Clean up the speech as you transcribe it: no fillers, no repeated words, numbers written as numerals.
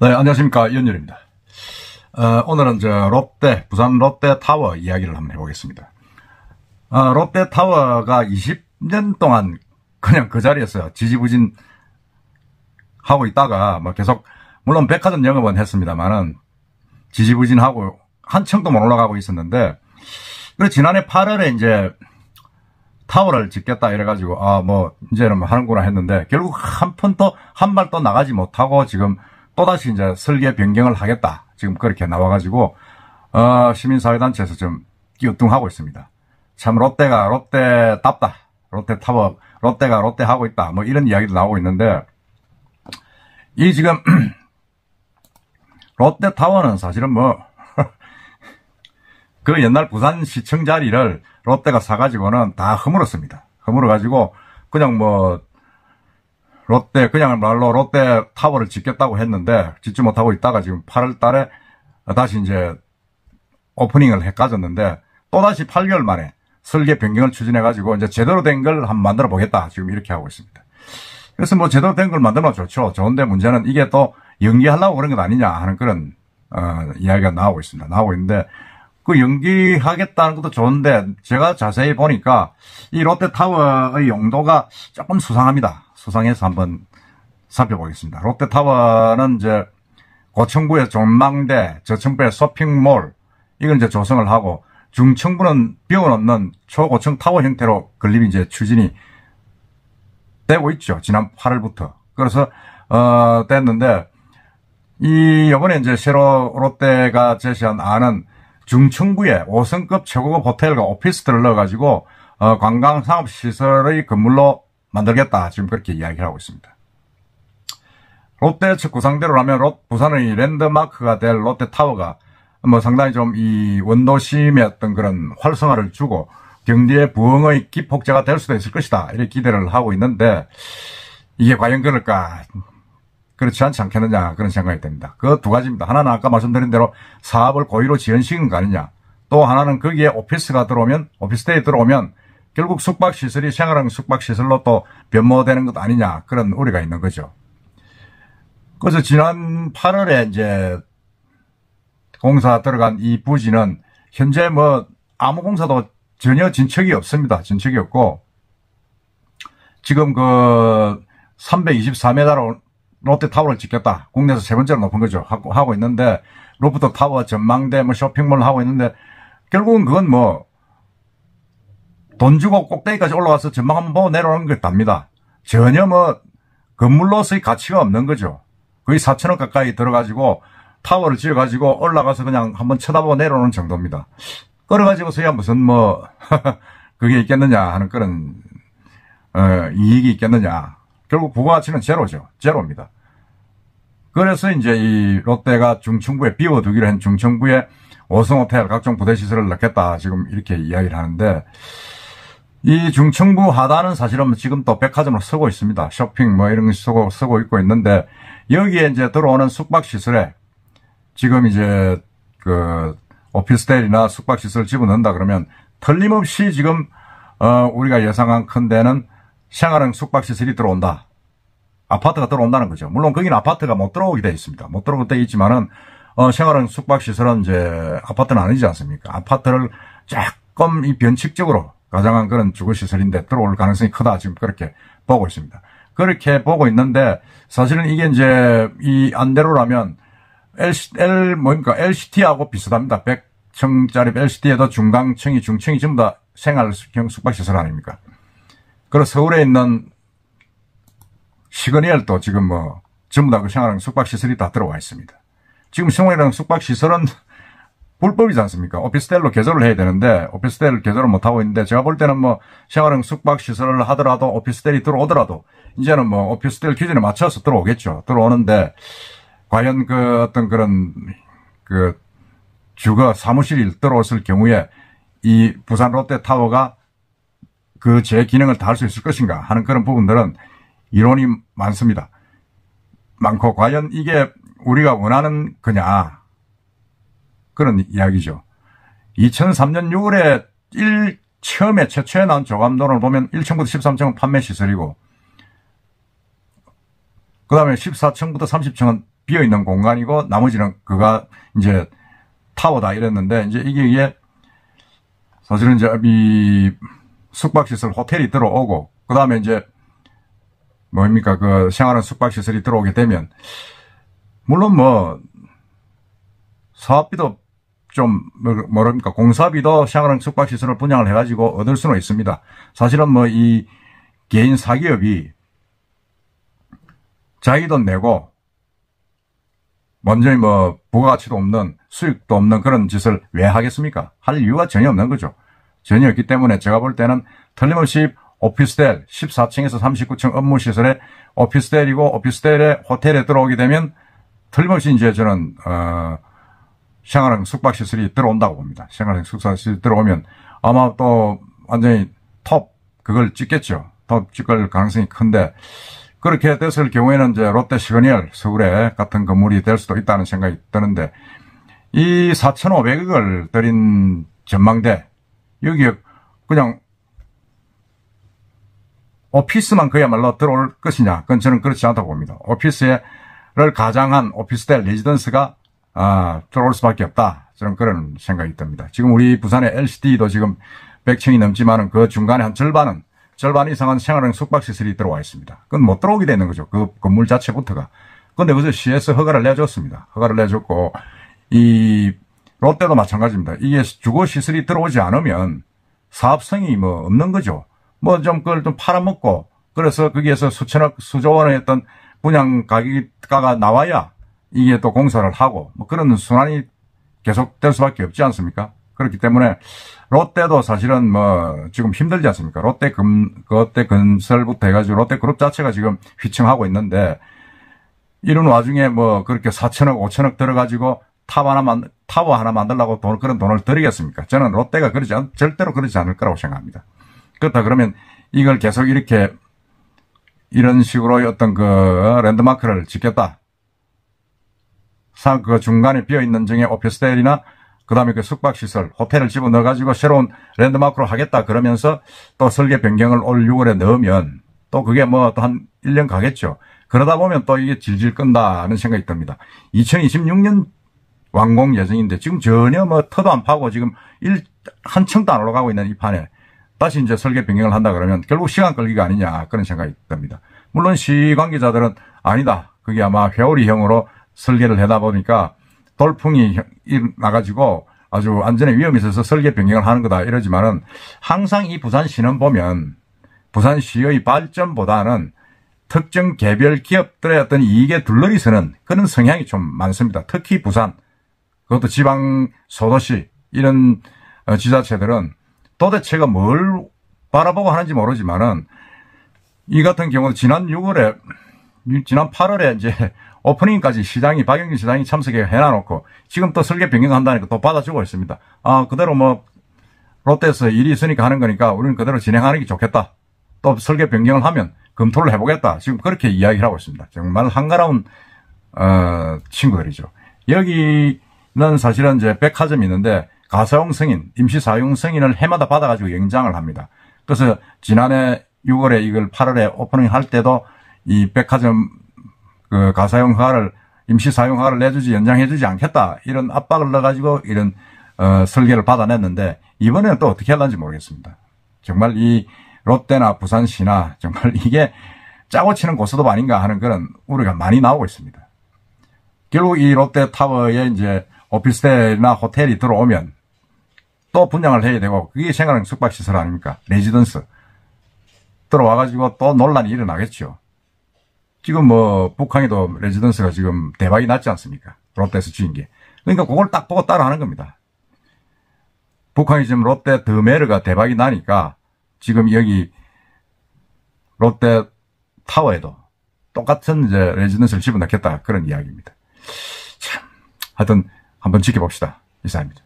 네, 안녕하십니까. 이현열입니다. 오늘은 부산 롯데타워 이야기를 한번 해보겠습니다. 롯데타워가 20년 동안 그냥 그 자리에서 지지부진 하고 있다가 계속, 물론 백화점 영업은 했습니다만은 지지부진하고 한층도 못 올라가고 있었는데, 그리고 지난해 8월에 이제 타워를 짓겠다 이래가지고, 이제는 하는구나 했는데, 결국 한 발 또 나가지 못하고 지금 또다시 이제 설계 변경을 하겠다. 지금 그렇게 나와가지고, 시민사회단체에서 좀 끼우뚱하고 있습니다. 참 롯데답다. 롯데타워, 롯데가 롯데하고 있다. 이런 이야기도 나오고 있는데, 이 지금, 롯데타워는 사실은 그 옛날 부산시청 자리를 롯데가 사가지고는 다 허물었습니다. 허물어가지고, 그냥 그냥 말로 롯데타워를 짓겠다고 했는데, 짓지 못하고 있다가 지금 8월 달에 다시 이제 오프닝을 해가졌는데, 또다시 8개월 만에 설계 변경을 추진해가지고, 이제 제대로 된 걸 한번 만들어 보겠다. 지금 이렇게 하고 있습니다. 그래서 제대로 된 걸 만들면 좋죠. 좋은데 문제는 이게 또 연기하려고 그런 것 아니냐 하는 그런, 이야기가 나오고 있습니다. 나오고 있는데, 그 연기하겠다는 것도 좋은데, 제가 자세히 보니까 이 롯데타워의 용도가 조금 수상합니다. 수상해서 한번 살펴보겠습니다. 롯데타워는 이제 고층부의 전망대, 저층부의 쇼핑몰, 이걸 이제 조성을 하고, 중층부는 비워놓는 초고층 타워 형태로 건립이 이제 추진이 되고 있죠. 지난 8월부터. 그래서, 됐는데, 이번에 이제 새로 롯데가 제시한 안은 중층부에 5성급 최고급 호텔과 오피스텔을 넣어가지고, 관광산업시설의 건물로 만들겠다. 지금 그렇게 이야기를 하고 있습니다. 롯데 측 구상대로라면 부산의 랜드마크가 될 롯데타워가 상당히 좀 이 원도심의 어떤 그런 활성화를 주고 경기의 부흥의 기폭제가 될 수도 있을 것이다. 이렇게 기대를 하고 있는데 이게 과연 그럴까? 그렇지 않지 않겠느냐 그런 생각이 듭니다. 그 두 가지입니다. 하나는 아까 말씀드린 대로 사업을 고의로 지연시킨 거 아니냐. 또 하나는 거기에 오피스텔이 들어오면 결국 숙박시설이 생활형 숙박시설로 또 변모되는 것 아니냐 그런 우려가 있는 거죠. 그래서 지난 8월에 이제 공사 들어간 이 부지는 현재 아무 공사도 전혀 진척이 없습니다. 진척이 없고 지금 324m로 롯데타워를 짓겠다. 국내에서 세 번째로 높은 거죠. 하고 있는데 루프탑 전망대 쇼핑몰 하고 있는데 결국은 그건 돈 주고 꼭대기까지 올라가서 전망 한번 보고 내려오는 게 답니다. 전혀 건물로서의 가치가 없는 거죠. 거의 4천억 가까이 들어가지고 타워를 지어가지고 올라가서 그냥 한번 쳐다보고 내려오는 정도입니다. 그래가지고서야 무슨 그게 있겠느냐 하는 그런 이익이 있겠느냐. 결국 부가가치는 제로입니다. 그래서 이제 이 롯데가 중층부에 비워두기로 한 중층부에 5성 호텔 각종 부대시설을 넣겠다. 지금 이렇게 이야기를 하는데 이 중층부 하단은 사실은 지금 또 백화점으로 쓰고 있습니다. 쇼핑 이런 거 쓰고 있는데 여기에 이제 들어오는 숙박시설에 지금 이제 오피스텔이나 숙박시설 집어넣는다 그러면 틀림없이 지금 우리가 예상한 큰 데는 생활형 숙박시설이 들어온다. 아파트가 들어온다는 거죠. 물론 거기는 아파트가 못 들어오게 돼 있습니다. 못 들어오게 돼 있지만은 생활형 숙박시설은 이제 아파트는 아니지 않습니까? 아파트를 조금 이 변칙적으로 가장한 그런 주거시설인데 들어올 가능성이 크다. 지금 그렇게 보고 있습니다. 그렇게 보고 있는데 사실은 이게 이제 이 안대로라면 LCT하고 비슷합니다. 100층짜리 LCT에도 중강층이 중층이 전부 다 생활형 숙박시설 아닙니까? 그리고 서울에 있는 시그니엘도 지금 전부 다 그 생활형 숙박시설이 다 들어와 있습니다. 지금 생활형 숙박시설은 불법이지 않습니까? 오피스텔로 개조를 해야 되는데 오피스텔 개조를 못하고 있는데 제가 볼 때는 생활형 숙박시설을 하더라도 오피스텔이 들어오더라도 이제는 오피스텔 기준에 맞춰서 들어오겠죠. 들어오는데 과연 어떤 그런 주거 사무실이 들어왔을 경우에 이 부산 롯데타워가 제 기능을 다할 수 있을 것인가 하는 그런 부분들은 이론이 많고 과연 이게 우리가 원하는 거냐 그런 이야기죠. 2003년 6월에 최초에 나온 조감도를 보면 1층부터 13층은 판매시설이고 그 다음에 14층부터 30층은 비어있는 공간이고 나머지는 그가 이제 타워다 이랬는데 이제 이게 사실은 이제 이 숙박시설 호텔이 들어오고 그 다음에 이제 뭡니까 그 생활한 숙박시설이 들어오게 되면 물론 뭐 사업비도 좀 뭐랍니까 공사비도 생활한 숙박시설을 분양을 해가지고 얻을 수는 있습니다. 사실은 뭐 이 개인 사기업이 자기 돈 내고 먼저 뭐 부가가치도 없는 수익도 없는 그런 짓을 왜 하겠습니까? 할 이유가 전혀 없는 거죠. 전혀 없기 때문에 제가 볼 때는 틀림없이 오피스텔 14층에서 39층 업무시설에 오피스텔이고 오피스텔에 호텔에 들어오게 되면 틀림없이 이제 저는 생활형 숙박시설이 들어온다고 봅니다. 생활형 숙박시설이 들어오면 아마 또 완전히 톱 그걸 찍겠죠. 톱 찍을 가능성이 큰데 그렇게 됐을 경우에는 이제 롯데 시그널 서울에 같은 건물이 될 수도 있다는 생각이 드는데 이 4,500억을 들인 전망대 여기에 그냥 오피스만 그야말로 들어올 것이냐 그건 저는 그렇지 않다고 봅니다. 오피스를 가장한 오피스텔 레지던스가 들어올 수밖에 없다. 저는 그런 생각이 듭니다. 지금 우리 부산의 LCD도 지금 100층이 넘지만은 그 중간에 한 절반 이상은 생활형 숙박시설이 들어와 있습니다. 그건 못 들어오게 되는 거죠. 그 건물 자체부터가. 그런데 그래서 시에서 허가를 내줬습니다. 허가를 내줬고 이 롯데도 마찬가지입니다. 이게 주거시설이 들어오지 않으면 사업성이 뭐 없는 거죠. 뭐 좀 그걸 좀 팔아먹고 그래서 거기에서 수천억 수조 원의 어떤 분양 가격가가 나와야 이게 또 공사를 하고 뭐 그런 순환이 계속될 수밖에 없지 않습니까? 그렇기 때문에 롯데도 사실은 뭐 지금 힘들지 않습니까? 롯데 건설부터 해가지고 롯데 그룹 자체가 지금 휘청하고 있는데 이런 와중에 뭐 그렇게 4천억 5천억 들어가지고 타워 하나 만들려고 그런 돈을 들이겠습니까? 저는 롯데가 절대로 그러지 않을 거라고 생각합니다. 그렇다 그러면 이걸 계속 이런 식으로 어떤 그 랜드마크를 짓겠다. 그 중간에 비어있는 중에 오피스텔이나 그 다음에 그 숙박시설, 호텔을 집어넣어가지고 새로운 랜드마크로 하겠다 그러면서 또 설계 변경을 올 6월에 넣으면 또 그게 뭐 또 한 1년 가겠죠. 그러다 보면 또 이게 질질 끈다는 생각이 듭니다. 2026년 완공 예정인데 지금 전혀 뭐 터도 안 파고 지금 한 층도 안 올라가고 있는 이 판에 다시 이제 설계 변경을 한다 그러면 결국 시간 끌기가 아니냐 그런 생각이 듭니다. 물론 시관계자들은 아니다. 그게 아마 회오리형으로 설계를 하다 보니까 돌풍이 나가지고 아주 안전에 위험이 있어서 설계 변경을 하는 거다 이러지만은 항상 이 부산시는 보면 부산시의 발전보다는 특정 개별 기업들의 어떤 이익에 둘러리서는 그런 성향이 좀 많습니다. 특히 부산, 그것도 지방 소도시 이런 지자체들은 도대체가 뭘 바라보고 하는지 모르지만은 이 같은 경우는 지난 8월에 이제 오프닝까지 박영진 시장이 참석해 해놔놓고 지금 또 설계 변경한다니까 또 받아주고 있습니다. 그대로 뭐 롯데에서 일이 있으니까 하는 거니까 우리는 그대로 진행하는 게 좋겠다. 또 설계 변경을 하면 검토를 해보겠다. 지금 그렇게 이야기를 하고 있습니다. 정말 한가로운 친구들이죠. 여기는 사실은 이제 백화점이 있는데 가사용 승인, 임시 사용 승인을 해마다 받아가지고 영장을 합니다. 그래서 지난해 6월에 이걸 8월에 오프닝 할 때도 이 백화점 그 가사용 허가를 임시 사용 허가를 내주지 연장해주지 않겠다 이런 압박을 넣어가지고 이런 설계를 받아냈는데 이번에는 또 어떻게 할는지 모르겠습니다. 정말 이 롯데나 부산시나 정말 이게 짜고 치는 고스톱 아닌가 하는 그런 우려가 많이 나오고 있습니다. 결국 이 롯데타워에 이제 오피스텔이나 호텔이 들어오면 또 분양을 해야 되고 그게 생활형 숙박시설 아닙니까? 레지던스 들어와가지고 또 논란이 일어나겠죠. 지금 뭐 북한에도 레지던스가 지금 대박이 났지 않습니까? 롯데에서 지은 게. 그러니까 그걸 딱 보고 따라 하는 겁니다. 북한이 지금 롯데 더메르가 대박이 나니까 지금 여기 롯데 타워에도 똑같은 이제 레지던스를 집어넣겠다 그런 이야기입니다. 참 하여튼 한번 지켜봅시다. 이상입니다.